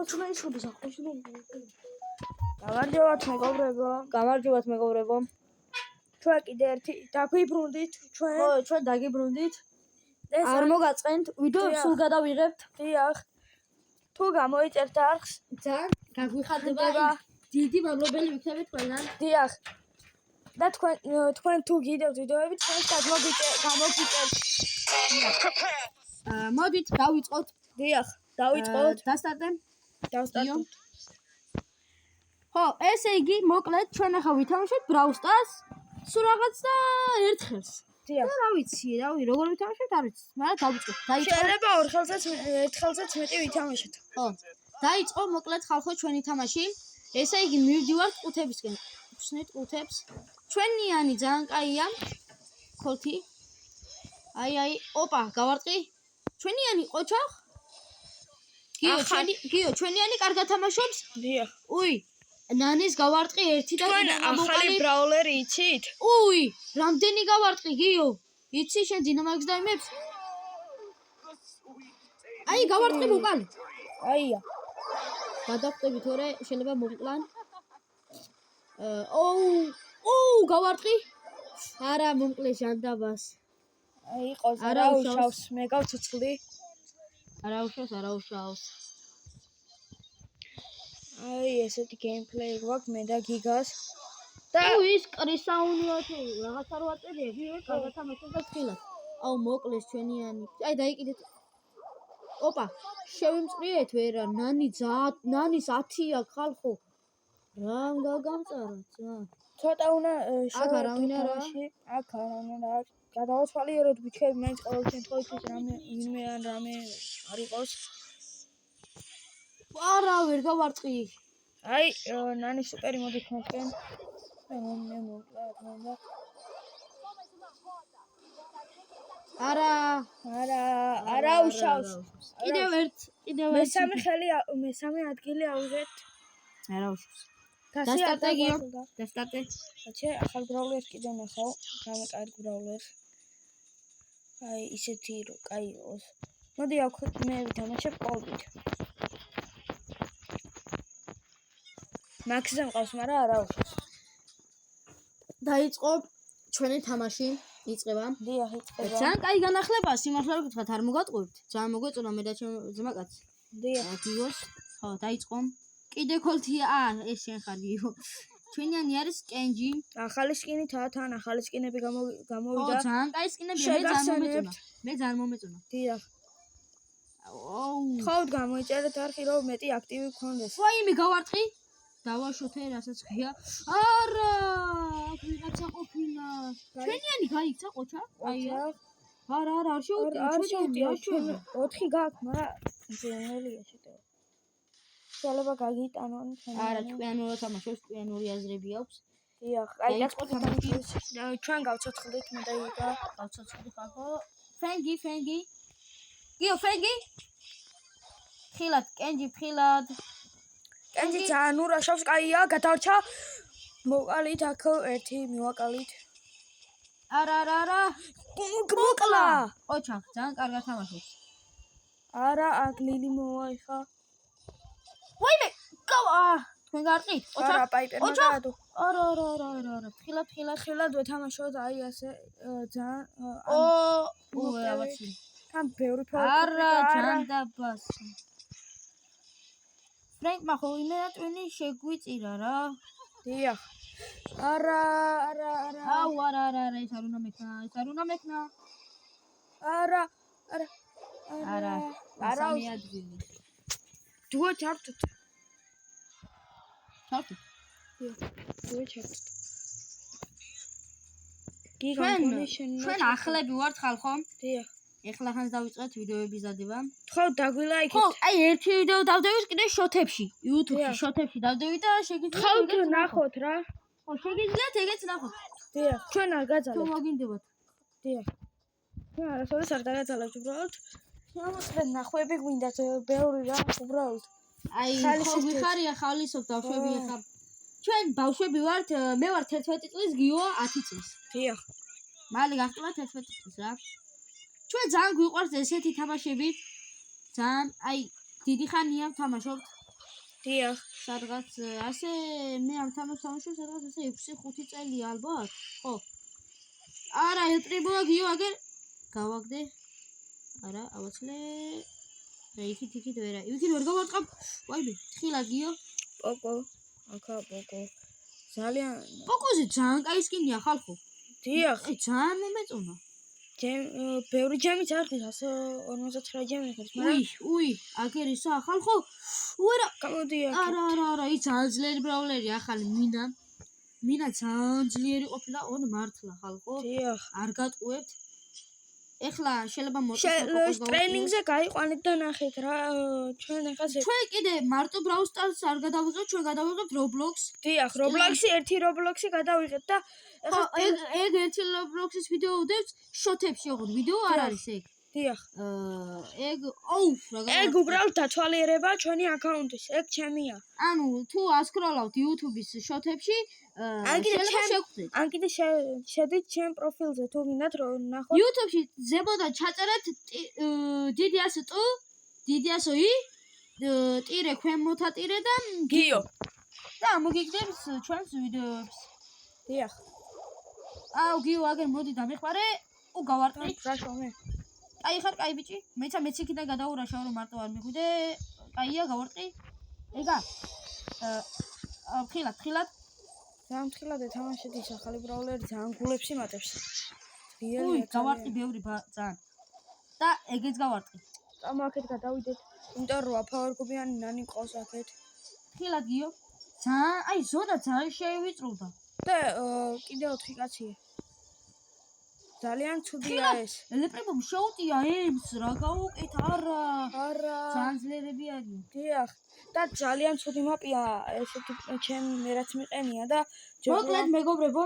ჩვენ შუბის ახლა გამარჯობათ მეგობრებო. ჩვენ კიდე ერთი დაგვიბრუნდით ჩვენ. ხო, ჩვენ დაგიბრუნდით. არ მოგაწყენთ, ვიდეო სულ გადავიღებთ. დიახ. თუ გამოიწერთ არხს, ძალიან გაგვიხარდება. დიდი მადლობელი ვიქნებით ყველგან. დიახ. და თქვენ თუ გიდევთ ვიდეოები, თქვენ გამოგიწერთ. მოდით დავიწყოთ. დიახ, დავიწყოთ. დავსტარტებ. ხო, ესე იგი, მოკლედ ჩვენ ახლა ვითამაშოთ Brawl Stars. სულ რაღაც და ერთხელს. და რა ვიცი, როგორ ვითამაშოთ, არ ვიცი, მაგრამ დავიწყოთ. შეიძლება ერთხელსაც მეტი ვითამაშოთ. ხო. დაიწყო მოკლედ ხალხო ჩვენი თამაში. ესე იგი, მივდივართ ყუთებისკენ. ვხსნით ყუთებს. ჩვენიანი ძალიან კაია. ქოლთი. აი, ოპა, გავარტყი. ჩვენიანი ყოჩახ. გიო, ჩვენიანი კარგად თამაშობს? დიახ. უი, ნანის გავარტყი ერთი და ახალი ბრაულერი იცით? უი, რამდენი გავარტყი გიო? იცი შენ დინამოებს დაიმებს? აი, გავარტყი უკან. აია. გადავხტები თორე შეიძლება მომკლან. ოუ, გავარტყი. არა, მომკლე ჟანდაბას. აი, ყოს არა უშავს, მე გავცოცხლდი. არა უშავს. აი, ესეთი გეიმპლეი გვაქვს მე და გიგას. და ის კრისაუნია თუ რაღაცა რო აწევია, გიო, კარგად თამაშობს და ხილად. აუ, მოკლეს ჩვენიანი. აი, დაიკიდეთ. ოპა, შევიმწყრიეთ ვერა, ნანის 10-ია ხალხო. რამ გაგამწაროთ, ცოტა უნდა შევარდნაში. აქ არა, გადავაცვალიეროთ ბიჭები, მაინც ყოველ შემთხვევაში ვინმე ან რამე არ იყოს. არა, ვერ გავარტყი. აი, ნანი სუპერი მოდი თქვენკენ. მე მომკლავ. არა უშავს. კიდევ მესამე ადგილი ავიღეთ. არა უშავს. დასტარტე გიო. დასტარტე. აჩე, ახალ ბრაულერს კიდე ნახავ. გამეკარგ ბრაულერს. აი, ისეთი რო კაი იყოს. მოდი აქ მე ვთამაშებ ყოლით. მაქსზე მყავს, მაგრამ არა უშავს. დაიწყო ჩვენი თამაში. იწყება. დიახ, იწყება. ძალიან კაი განახლება, სიმართლე რომ გითხრათ, არ მოგატყუებთ. ძალიან მოგვეწონა მე და ჩემ ძმაკაც. დიახ. გიგოს. ხო, დაიწყო. კიდე ქოლთია, ეს შენ ხარ გიგო. ჩვენიანი არის კენჯი. ახალი სკინითაა, თან ახალი სკინები გამოვიდა. ხო, ძალიან კაი სკინებია, მე ძალიან მომეწონა. დიახ. ხავთ გამოიწერეთ არხი, რომ მეტი აქტივი გქონდეს. ვაიმე გავარტყი. დავაშოთე, რასაც ხია. არა, აქ ვიღაცა ყოფილა. ჩვენიანი გაიქცა ყოჩა? აია. არა, არ შევუტია. 4 გაქვს, მაგრამ ზენელია შეტევა. შეიძლება გაგიტანონ. არა, ჭკვიანური თამაშობს, ჭკვიანური აზრები აქვს. დიახ, აი ჩვენ გავცოცხლდით, მე და იგა გავცოცხლდი ხალხო. ფრენგი. გიო, ფრენგი. ხილად, კენჯი ხილად. კენჯი ძალიან ურაშავს, კაია, გადარჩა. მოვყალით აქ ერთი მივაკალით. არა. მოკლა. ოჩახ, ძალიან კარგად თამაშობს. არა, აქ ლილი მოაიხა. ვაიმე, თქვენ გაარტყით? არა, პაიპერმა გაადო. არა. ხილად ვეთამაშოთ, აი ასე ძალიან რაღაცი. თან ბევრი ფერი. არა, ჯანდაბას. ფრენკმა ხო იმენა ტვინი შეგვიწირა რა. დიახ. არა. აუ, არა, ეს არ უნდა მექნა. არა. სამი ადგილი. დუო ჩართოთ. ჩვენ ახლები ვართ ხალხო. დიახ. ეხლა ხანს დავიწყეთ ვიდეოების დადება. ხო, დაგვილაიქეთ. ხო, აი ერთი ვიდეო დავდევით კიდე შოთებში, YouTube-ში შოთებში დავდევით და შეგიძლიათ ხო ნახოთ რა. ხო, შეგიძლიათ ეგეც ნახოთ. დიახ. ჩვენ არ გაძალებთ. თუ მოგინდებათ. დიახ. ჩვენ არასოდეს არ დაგაძალებთ უბრალოდ. შემოწმეთ ნახვები გვინდათ ბევრი რა უბრალოდ. აი, ხო ვიხარია ხალისობ ბავშვები ხა. ჩვენ ბავშვები ვართ, მე ვარ 11 წლის, გიო 10 წლის. დიახ. მალე გახტიმა 11 წლის რა. ჩვენ ძალიან გვიყვარს ესეთი თამაშები. ძალიან, აი, დიდი ხანია ვთამაშობთ. დიახ. სადღაც ასე მე ამ თამაშს სადღაც ასე 6-5 წელია ალბათ. ხო. არა, ელტრიბოა გიო აგერ გავაგდე. არა, ავაცლე. და იქით ვერა. იქით ვერ გავარტყავ. ვაიმე, თხილა გიო. პოკო. აკა პოკო. ძალიან პოკოზე ძალიან კაი სკინია ხალხო. დიახ. ძალიან მომეწონა. ბევრი ჯემიც არ ხის 159 ჯემი ხარ, მაგრამ უი, აგერ ისა ხალხო. უერა, გამოდია. არა, ის ძალიან ძლიერი ბრაულერი ახალი მინა ძალიან ძლიერი ყოფილა, ოღონდ მართლა ხალხო. დიახ. არ გატყუებთ. ეხლა შეიძლება მოწესრიგოს ტრენინგზე გაიყვანეთ და ნახეთ რა ჩვენ ახლა ჩვენ კიდე მარტო Brawl Stars არ გადავიღებთ, ჩვენ გადავიღებთ Roblox. დიახ, ერთი Roblox-ი გადავიღეთ და ახლა ეგ ერთი Roblox-ის ვიდეო ვდევთ შოთებში, ოღონდ ვიდეო არ არის ეგ. დიახ. ეგ ეგ უბრალოდ დათვალიერება ჩვენი აკაუნტის, ეგ ჩემია. ანუ თუ ასკროლავთ YouTube-ის შოთებში, შეიძლება შეგხვდეთ. ან კიდე შედით ჩემ პროფილზე თუ გინდათ რომ ნახოთ. YouTube-ში ზემოდან ჩაწერეთ დიდი ასო ტუ, დიდი ასო ი, ტირე ქვემოთა ტირე და გიო. და მოგიგდებს ჩვენს ვიდეოებს. დიახ. აუ გიო აგერ მოდი დამეხმარე. გავარტყი. გაშომე. აი ხარ კაი ბიჭი. მეც იქიდან გადაურაშავ რომ მარტო არ მიხვიდე. კაია გავარტყი. ეგა. ხილად. ძალიან ხილად ეთამაშეთ ის ახალი ბრაულერი ძალიან გულებს იმატებს. უი, გავარტყი ბევრი ძალიან. და ეგეც გავარტყი. ამაკეთ გადავიდეთ. იმიტომ რომ აფავარგობიანი ნანი ყავს აქეთ. ხილად გიო. ძალიან, აი ზონა ძალიან შეივიწრუდა. და კიდე 4 კაცია. ძალიან ცუდია ეს. ელეპრებომ შოუტია ემს რა გავუკეთ არა. ძალიან ძლიერები არიან. დიახ. და ძალიან ცუდი მაპია ესეთი ჩემი რაც მიყენია და მოკლედ მეგობრებო,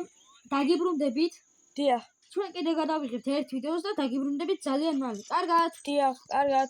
დაგიბრუნდებით. დიახ. ჩვენ კიდე გადავიღებთ ერთ ვიდეოს და დაგიბრუნდებით ძალიან მალე. კარგად. დიახ, კარგად.